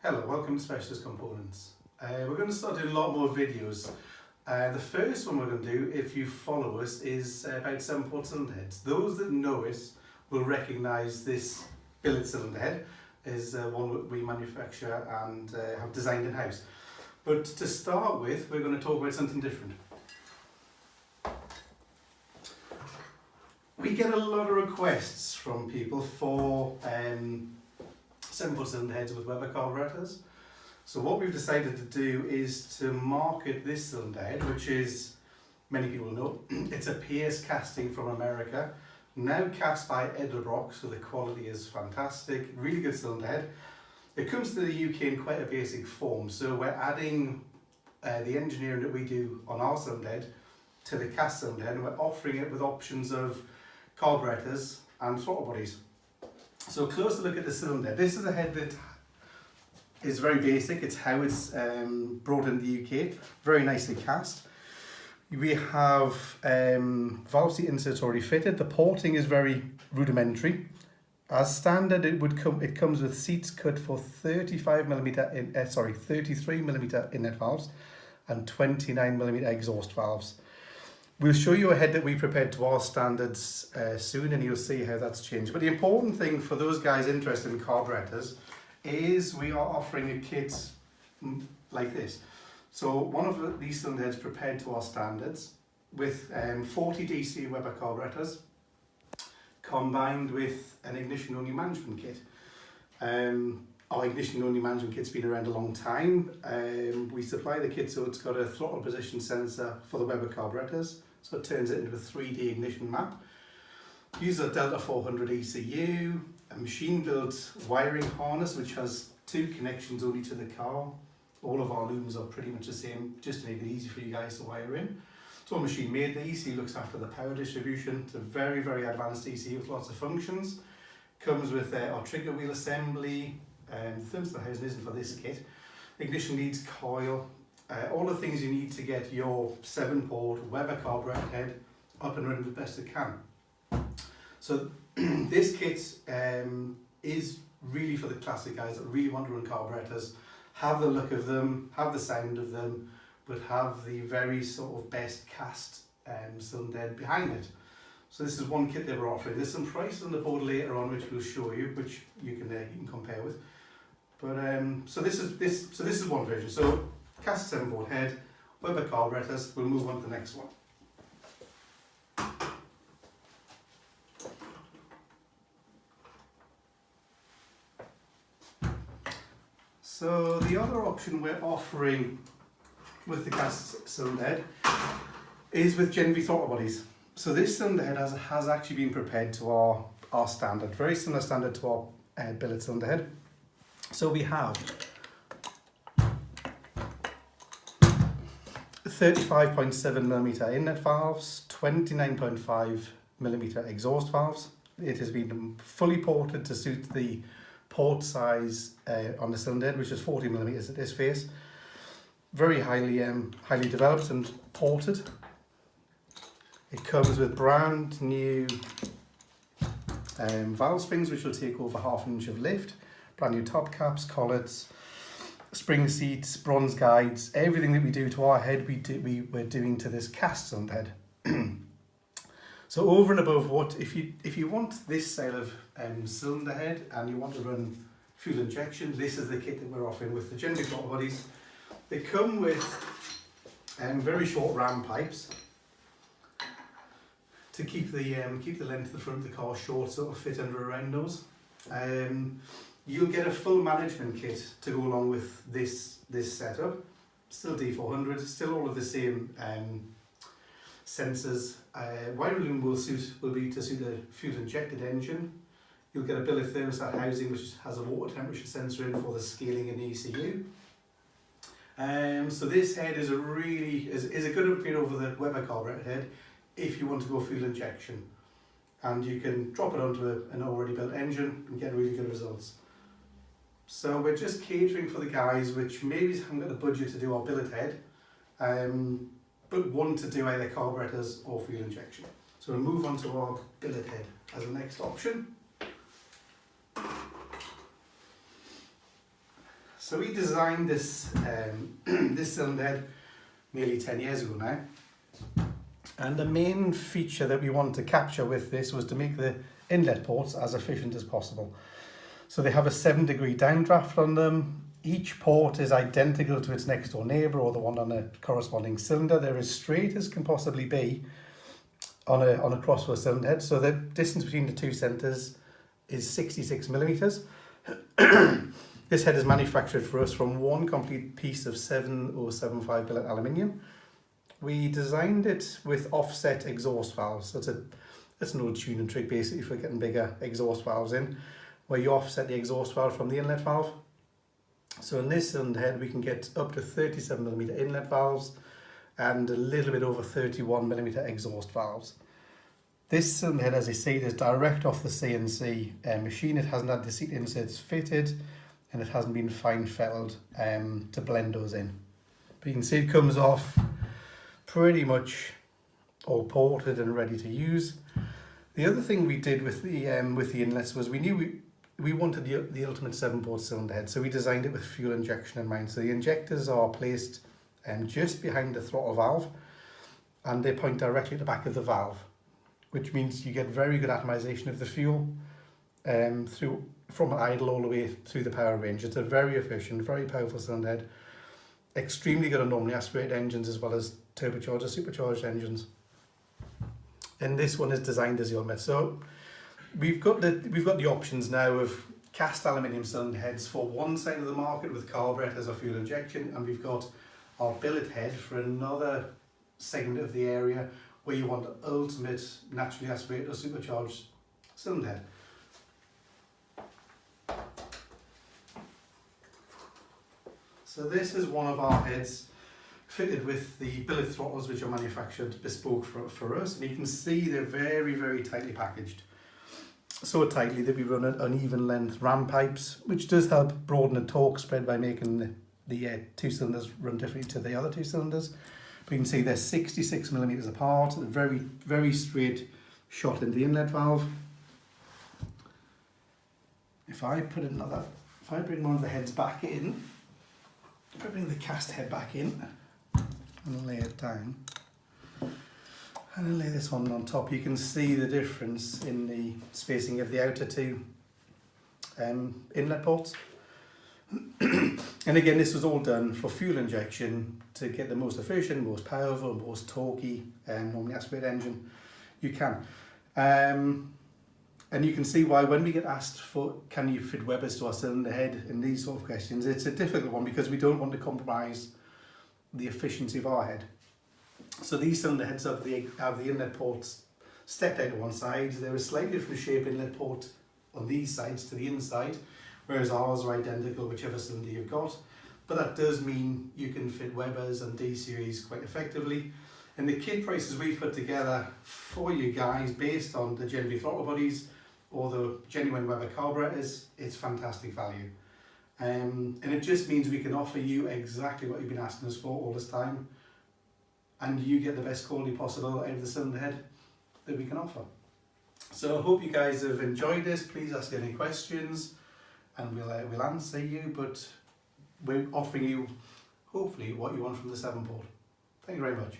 Hello, welcome to Specialist Components. We're going to start doing a lot more videos. The first one we're going to do, if you follow us, is about 7-port cylinder heads. Those that know us will recognise this billet cylinder head is one that we manufacture and have designed in-house. But to start with, we're going to talk about something different. We get a lot of requests from people for 7-port cylinder heads with Weber carburetors. So what we've decided to do is to market this cylinder head, which is, many people know, it's a PS casting from America, now cast by Edelbrock, so the quality is fantastic, really good cylinder head. It comes to the UK in quite a basic form, so we're adding the engineering that we do on our cylinder head to the cast cylinder head, and we're offering it with options of carburetors and throttle bodies. So a closer look at the cylinder. This is a head that is very basic. It's how it's brought in the UK. Very nicely cast. We have valve seat inserts already fitted. The porting is very rudimentary. As standard, it comes with seats cut for 33mm inlet valves and 29mm exhaust valves. We'll show you a head that we prepared to our standards soon, and you'll see how that's changed. But the important thing for those guys interested in carburetors is we are offering a kit like this. So one of these cylinder heads prepared to our standards with 40 DC Weber carburetors combined with an ignition only management kit. Our ignition only management kit's been around a long time. We supply the kit so it's got a throttle position sensor for the Weber carburetors, so it turns it into a 3D ignition map. Use a Delta 400 ECU, a machine built wiring harness which has 2 connections only to the car. All of our looms are pretty much the same, just to make it easy for you guys to wire in. It's all machine made. The ECU looks after the power distribution. It's a very, very advanced ECU with lots of functions. Comes with our trigger wheel assembly. The thermostat housing isn't for this kit. Ignition leads, coil, all the things you need to get your 7-port Weber carburetor head up and running the best it can. So this kit is really for the classic guys that really want to run carburetors, have the look of them, have the sound of them, but have the very sort of best cast cylinder head behind it. So this is one kit that we're offering. There's some prices on the board later on which we'll show you, which you can compare with. But so this is one version. So cast 7-port head, Weber carburetors. We'll move on to the next one. So the other option we're offering with the cast cylinder head is with Gen V throttle bodies. So this cylinder head has actually been prepared to our standard, very similar standard to our billet cylinder head. So we have 35.7mm inlet valves, 29.5mm exhaust valves. It has been fully ported to suit the port size on the cylinder head, which is 40mm at this face. Very highly developed and ported. It comes with brand new valve springs, which will take over ½ inch of lift, brand new top caps, collets, spring seats, bronze guides. Everything that we do to our head, we're doing to this cast cylinder head. So over and above what, if you want this style of cylinder head and you want to run fuel injection, this is the kit that we're offering with the Gen V throttle bodies. They come with very short ram pipes to keep the length of the front of the car short, so it'll fit under a round nose. You'll get a full management kit to go along with this setup. Still D400, still all of the same sensors. Wiring loom will be to suit a fuel injected engine. You'll get a billet thermostat housing which has a water temperature sensor in for the scaling in the ECU. So this head is a good upgrade over the Weber carburetor head if you want to go fuel injection, and you can drop it onto an already built engine and get really good results. So we're just catering for the guys which maybe haven't got the budget to do our billet head, but want to do either carburetors or fuel injection. So we'll move on to our billet head as the next option. So we designed this this cylinder head nearly 10 years ago now. And the main feature that we wanted to capture with this was to make the inlet ports as efficient as possible. So they have a 7-degree downdraft on them. Each port is identical to its next door neighbour or the one on a corresponding cylinder. They're as straight as can possibly be on a crossflow cylinder head. So the distance between the two centres is 66 millimetres. This head is manufactured for us from one complete piece of 7075 billet aluminium. We designed it with offset exhaust valves. That's an old tuning trick basically for getting bigger exhaust valves in, where you offset the exhaust valve from the inlet valve. So in this cylinder head we can get up to 37mm inlet valves and a little bit over 31mm exhaust valves. This cylinder head, as I say, is direct off the CNC machine. It hasn't had the seat inserts fitted and it hasn't been fine fettled to blend those in. But you can see it comes off pretty much all ported and ready to use. The other thing we did with the inlets was we knew we wanted the ultimate 7-port cylinder head, so we designed it with fuel injection in mind. So the injectors are placed just behind the throttle valve and they point directly at the back of the valve, which means you get very good atomization of the fuel from idle all the way through the power range. It's a very efficient, very powerful cylinder head. Extremely good on normally aspirated engines as well as turbocharged or supercharged engines. And this one is designed as the ultimate. So we've got the options now of cast aluminium cylinder heads for one side of the market with carburetors or fuel injection, and we've got our billet head for another segment of the area where you want the ultimate naturally aspirated or supercharged cylinder head. So this is one of our heads fitted with the billet throttles, which are manufactured bespoke for us, and you can see they're very, very tightly packaged. So tightly that we run uneven length ram pipes, which does help broaden the torque spread by making the two cylinders run differently to the other two cylinders. But you can see they're 66mm apart, a very, very straight shot into the inlet valve. If I bring one of the heads back in, if I bring the cast head back in and lay it down, and then lay this one on top, you can see the difference in the spacing of the outer two inlet ports. And again, this was all done for fuel injection to get the most efficient, most powerful, most torquey normally aspirated engine you can. And you can see why when we get asked for can you fit Webers to our cylinder head and these sort of questions, it's a difficult one because we don't want to compromise the efficiency of our head. So these cylinder heads have the inlet ports stepped out to one side. They're a slightly different shape inlet port on these sides to the inside, whereas ours are identical whichever cylinder you've got. But that does mean you can fit Webers and DCOEs quite effectively. And the kit prices we've put together for you guys based on the Genuine throttle bodies or the genuine Weber carburetors, it's fantastic value. And it just means we can offer you exactly what you've been asking us for all this time, and you get the best quality possible out of the cylinder head that we can offer. So I hope you guys have enjoyed this. Please ask any questions and we'll answer you, but we're offering you hopefully what you want from the 7-port. Thank you very much.